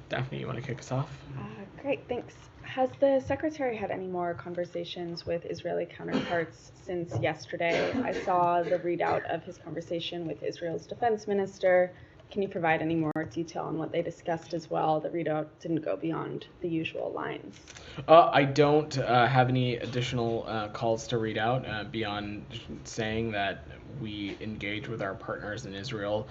Daphne, you want to kick us off? Great, thanks. Has the Secretary had any more conversations with Israeli counterparts since yesterday? I saw the readout of his conversation with Israel's defense minister. Can you provide any more detail on what they discussed as well? The readout didn't go beyond the usual lines. I don't have any additional calls to read out beyond saying that we engage with our partners in Israel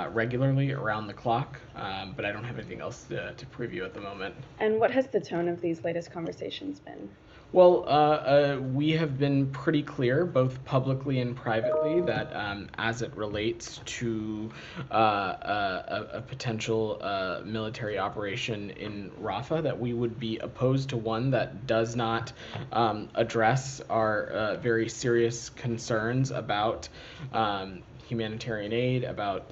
regularly around the clock, but I don't have anything else to preview at the moment. And what has the tone of these latest conversations been? Well, we have been pretty clear, both publicly and privately, that as it relates to a potential military operation in Rafah, that we would be opposed to one that does not address our very serious concerns about humanitarian aid, about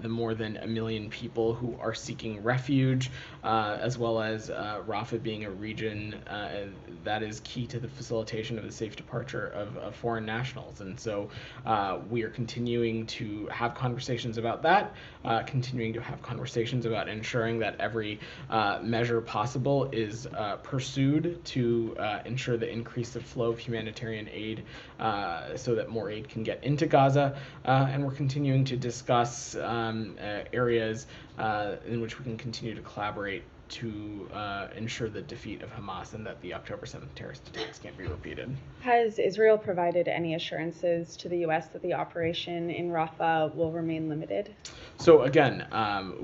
the more than 1 million people who are seeking refuge, as well as Rafah being a region that is key to the facilitation of the safe departure of foreign nationals. And so we are continuing to have conversations about that, continuing to have conversations about ensuring that every measure possible is pursued to ensure the increase of flow of humanitarian aid so that more aid can get into Gaza. And we're continuing to discuss areas in which we can continue to collaborate to ensure the defeat of Hamas and that the October 7th terrorist attacks can't be repeated. Has Israel provided any assurances to the U.S. that the operation in Rafah will remain limited? So again,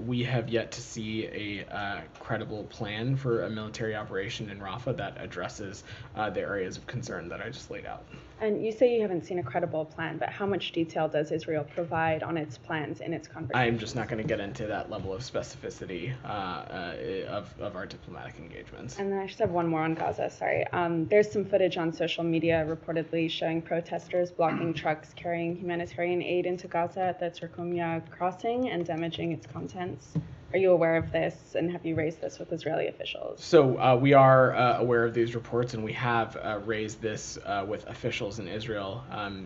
we have yet to see a credible plan for a military operation in Rafah that addresses the areas of concern that I just laid out. And you say you haven't seen a credible plan, but how much detail does Israel provide on its plans in its conversations? I'm just not going to get into that level of specificity of our diplomatic engagements. And then I just have one more on Gaza, sorry. There's some footage on social media reportedly showing protesters blocking trucks carrying humanitarian aid into Gaza at the Turkumya crossing and damaging its contents. Are you aware of this, and have you raised this with Israeli officials? So we are aware of these reports, and we have raised this with officials in Israel.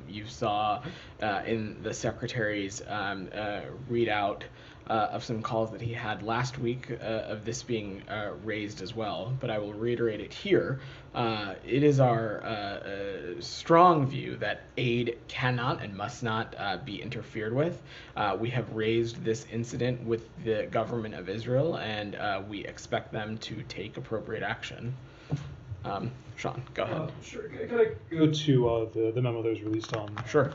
You saw in the Secretary's readout of some calls that he had last week of this being raised as well, but I will reiterate it here. It is our strong view that aid cannot and must not be interfered with. We have raised this incident with the government of Israel, and we expect them to take appropriate action. Sean, go ahead. Sure. Can I go to the memo that was released on Sure.